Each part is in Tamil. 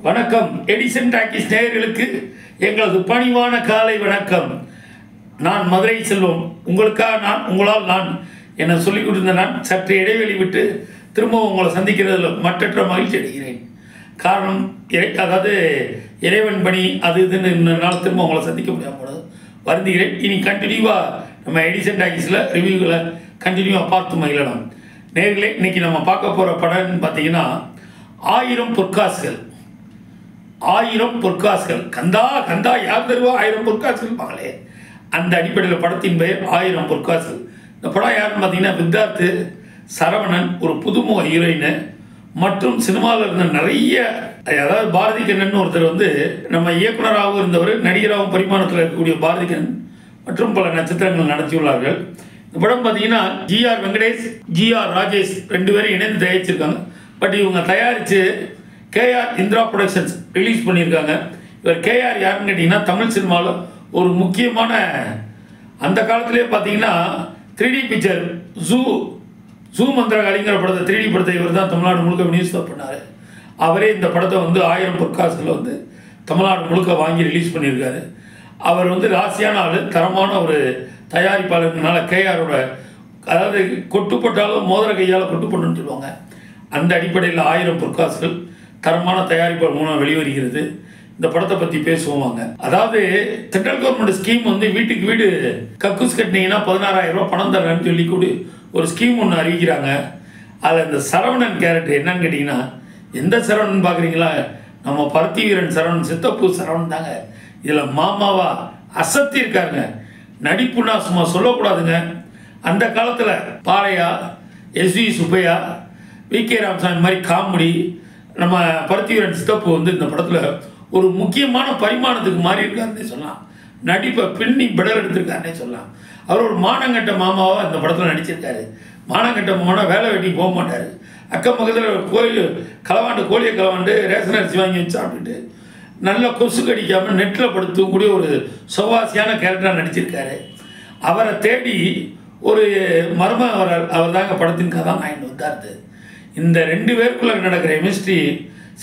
வணக்கம் எடிசன் டாக்கீஸ் நேயர்களுக்கு எங்களது பணிவான காலை வணக்கம். நான் மதுரை செல்வம். உங்களால் நான் என சொல்லிக் கொடுத்த நான் சற்று இடைவெளி விட்டு திரும்பவும் உங்களை சந்திக்கிறதில் மற்றற்ற மகிழ்ச்சி அடைகிறேன். காரணம் அதாவது இறைவன் பணி அது இதுன்னு இன்னொரு திரும்ப உங்களை சந்திக்க முடியாமல் வருந்துகிறேன். இனி கண்டினியூவாக நம்ம எடிசன் டாக்கீஸில் ரிவ்யூகளை கண்டினியூவாக பார்த்து மகிழலாம். நேர்களே, இன்றைக்கி நம்ம பார்க்க போகிற படம்னு பார்த்தீங்கன்னா 1000 பொற்காசுகள். 1000 பொற்காசுகள். கந்தா கந்தா யார் தருவா 1000 பொற்காசுகள் மகளே. அந்த அடிப்படையில் படத்தின் பெயர் 1000 பொற்காசுகள். இந்த படம் யாருன்னு பார்த்தீங்கன்னா வித்தார்த்து, சரவணன், ஒரு புதுமுக ஹீரோயின் மற்றும் சினிமாவில் இருந்த நிறைய, அதாவது பாரதி கண்ணன் ஒருத்தர் நம்ம இயக்குனராகவும் இருந்தவர், நடிகராகவும் பரிமாணத்தில் இருக்கக்கூடிய பாரதி கண்ணன் மற்றும் பல நட்சத்திரங்கள் நடத்தியுள்ளார்கள். இந்த படம் பார்த்தீங்கன்னா ஜிஆர் வெங்கடேஷ், ஜிஆர் ராஜேஷ் ரெண்டு பேரும் இணைந்து தயாரிச்சிருக்காங்க. பட் இவங்க தயாரித்து கேஆர் இந்திரா ப்ரொடக்ஷன்ஸ் ரிலீஸ் பண்ணியிருக்காங்க. இவர் கேஆர் யாருன்னு கேட்டிங்கன்னா தமிழ் சினிமாவில் ஒரு முக்கியமான, அந்த காலத்திலே பார்த்தீங்கன்னா 3D பிக்சர் ஜூ மந்திரகாளிங்கிற படத்தை 3D படத்தை இவர் தான் தமிழ்நாடு முழுக்க விநியோகம் பண்ணார். அவரே இந்த படத்தை 1000 பொற்காசுகளை தமிழ்நாடு முழுக்க வாங்கி ரிலீஸ் பண்ணியிருக்காரு. அவர் ராசியான ஆள், தரமான ஒரு தயாரிப்பாளர்னால கேஆரோட, அதாவது கொட்டுப்பட்டாலும் மோதிர கையால் கொட்டு பண்ணுன்னு சொல்லுவாங்க. அந்த அடிப்படையில் 1000 பொற்காசுகள் தரமான தயாரிப்பாளர் மூலம் வெளிவருகிறது. இந்த படத்தை பற்றி பேசுவாங்க. அதாவது சென்ட்ரல் கவர்மெண்ட் ஸ்கீம் வீட்டுக்கு வீடு கக்கூஸ் கட்டினீங்கன்னா 16,000 ரூபா பணம் தரேன்னு சொல்லி கூட ஒரு ஸ்கீம் ஒன்று அறிவிக்கிறாங்க. அதில் இந்த சரவணன் கேரக்டர் என்னன்னு கேட்டிங்கன்னா, எந்த சரவணன் பார்க்குறீங்களா, நம்ம பருத்தி வீரன் சரவணன், சித்தப்பூ சரவணன் தாங்க. இதில் மாமாவா அசத்தி இருக்காருங்க. நடிப்புனா சும்மா சொல்லக்கூடாதுங்க. அந்த காலத்தில் பாலையா, எஸ்வி சுப்பையா, விகே ராமசாமி மாதிரி காமெடி, நம்ம பருத்தி வீரன் சித்தப்பூ இந்த படத்தில் ஒரு முக்கியமான பரிமாணத்துக்கு மாறி இருக்காருன்னே சொல்லலாம். நடிப்பை பின்னி பெடல் எடுத்திருக்காருன்னே சொல்லலாம். அவர் ஒரு மானங்கட்ட மாமாவாக இந்த படத்தில் நடிச்சிருக்காரு. மானங்கட்ட மாமானா வேலை வெட்டிக்கு போக மாட்டார். அக்கம் பக்கத்தில் கோழியை களவாண்டு ரேஷன் அரிசி வாங்கி வச்சு சாப்பிட்டுட்டு நல்லா கொசு கடிக்காமல் நெட்டில் படுத்தக்கூடிய ஒரு சுவாசியான கேரக்டராக நடிச்சிருக்காரு. அவரை தேடி ஒரு மர்ம அவர் தாங்க படத்தின் கதாநாயகன் வித்தார்த்து. இந்த ரெண்டு பேருக்குள்ள நடக்கிற கெமிஸ்ட்ரி,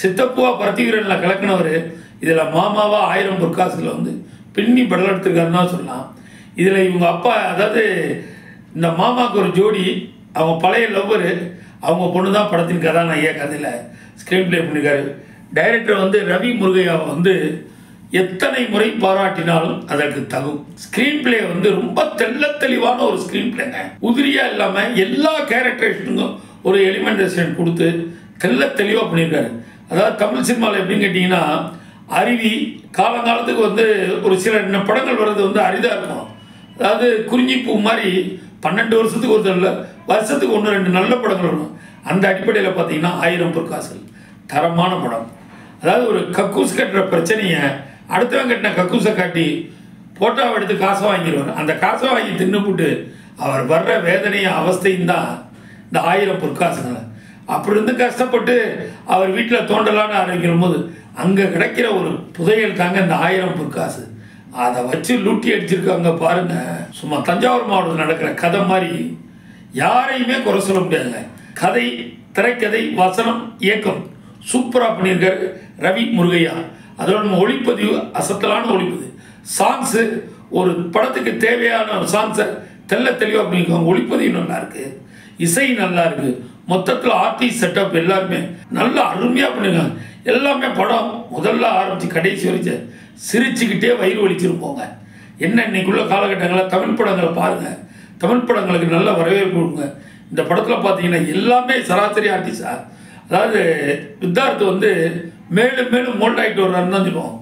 சித்தப்பூவா பருத்தி வீரனில் கலக்கினவர் இதில் மாமாவா 1000 பொற்காசுகளை பின்னி படல் எடுத்திருக்காருன்னு தான் சொல்லலாம். இதில் இவங்க அப்பா, அதாவது இந்த மாமாவுக்கு ஒரு ஜோடி, அவங்க பழைய லவ்வரு, அவங்க பொண்ணு தான் படத்தின் கதாநாயகியாக கதையில் ஸ்க்ரீன் பிளே பண்ணியிருக்காரு. டைரக்டர் ரவி முருகையாவை எத்தனை முறை பாராட்டினாலும் அதற்கு தகும். ஸ்க்ரீன் பிளே ரொம்ப தெளிவான ஒரு ஸ்க்ரீன் பிளேங்க. உதிரியாக இல்லாமல் எல்லா கேரக்டரேஷனுக்கும் ஒரு எலிமெண்டேஷன் கொடுத்து தெளிவாக பண்ணியிருக்காரு. அதாவது தமிழ் சினிமாவில் எப்படின்னு கேட்டிங்கன்னா, அருவி காலங்காலத்துக்கு ஒரு சில படங்கள் வர்றது அரிதாக இருக்கும். அதாவது குறிஞ்சிப்பூ மாதிரி 12 வருஷத்துக்கு ஒரு தடவை, வருஷத்துக்கு 1-2 நல்ல படங்கள் வரும். அந்த அடிப்படையில் பார்த்தீங்கன்னா 1000 பொற்காசுகள் தரமான படம். அதாவது ஒரு கக்கூஸ் கட்டுற பிரச்சனையை அடுத்தவன் கட்டின கக்கூஸை காட்டி போட்டோவை எடுத்து காசை வாங்கிடுவார். அந்த காசை வாங்கி தின்னுபுட்டு அவர் வர்ற வேதனையும் அவஸ்தையும் தான் இந்த 1000 பொற்காசுங்களை. அப்படி கஷ்டப்பட்டு அவர் வீட்டில் தோண்டலான்னு ஆரம்பிக்கிற போது அங்கே கிடைக்கிற ஒரு புதையல் தாங்க இந்த 1000 பொற்காசு. அதை வச்சு லூட்டி அடிச்சிருக்காங்க பாருங்க. சும்மா தஞ்சாவூர் மாவட்டத்தில் நடக்கிற கதை மாதிரி யாரையுமே குறை சொல்ல முடியாதுங்க. கதை, திரைக்கதை, வசனம், இயக்கம் சூப்பராக பண்ணியிருக்காரு ரவி முருகையா. அதோட நம்ம ஒளிப்பதிவு அசத்தலான ஒளிப்பதிவு. சாங்ஸு, ஒரு படத்துக்கு தேவையான சாங்ஸை தெளிவாக பண்ணியிருக்காங்க. ஒளிப்பதிவு நல்லா இருக்குது, இசை நல்லா இருக்குது. மொத்தத்தில் ஆர்டிஸ்ட் செட்டப் எல்லாருமே நல்லா அருமையாக பண்ணியிருக்காங்க. எல்லாமே படம் முதல்ல ஆரம்பித்து கடைசி வரைக்கும் சிரிச்சுக்கிட்டே வயிறு வலிச்சிருப்போங்க. என்ன இன்னைக்குள்ள காலகட்டங்களில் தமிழ் படங்களை பாருங்கள், தமிழ் படங்களுக்கு நல்ல வரவேற்பு கொடுங்க. இந்த படத்தில் பார்த்தீங்கன்னா எல்லாமே சராசரி ஆர்டிஸ்டாக, அதாவது வித்தார்த்து மேலும் மேலும் மோல்ட் ஆகிட்டு வர்றாருன்னு தான் சொல்லுவோம்.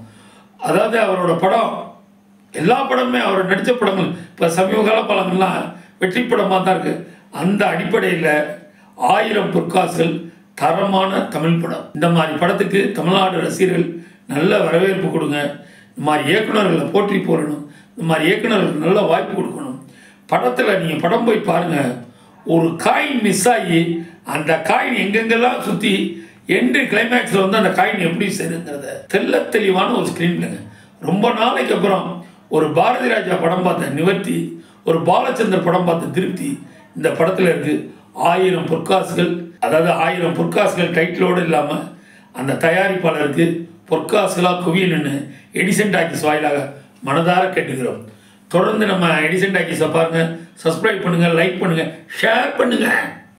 அதாவது அவரோட படம், எல்லா படமுமே அவர் நடித்த படங்கள் இப்போ சமீபகால படங்கள்லாம் வெற்றி படமாக தான் இருக்குது. அந்த அடிப்படையில் 1000 பொற்காசுகள் தரமான தமிழ் படம். இந்த மாதிரி படத்துக்கு தமிழ்நாடு ரசிகர்கள் நல்ல வரவேற்பு கொடுங்க. இந்த மாதிரி இயக்குநர்களை போற்றி போடணும். இந்த மாதிரி இயக்குநர்களுக்கு நல்ல வாய்ப்பு கொடுக்கணும். படத்தில் நீங்கள் படம் போய் பாருங்கள், ஒரு காயின் மிஸ் ஆகி அந்த காயின் எங்கெங்கெல்லாம் சுற்றி எண்டு கிளைமேக்ஸில் அந்த காயின் எப்படி சேருங்கிறத தெளிவான ஒரு ஸ்க்ரீன் பிளேங்க. ரொம்ப நாளைக்கு அப்புறம் ஒரு பாரதி ராஜா படம் பார்த்த நிவர்த்தி, ஒரு பாலச்சந்தர் படம் பார்த்த திருப்தி இந்த படத்தில் இருக்குது. 1000 பொற்காசுகள், அதாவது 1000 பொற்காசுகள் டைட்டிலோடு இல்லாமல் அந்த தயாரிப்பாளருக்கு பொற்காசுகளாக குவியணுன்னு எடிசன் டாக்கீஸ் வாயிலாக மனதார கேட்டுக்கிறோம். தொடர்ந்து நம்ம எடிசன் டாக்கீஸை பாருங்கள், சப்ஸ்கிரைப் பண்ணுங்கள், லைக் பண்ணுங்கள், ஷேர் பண்ணுங்கள்.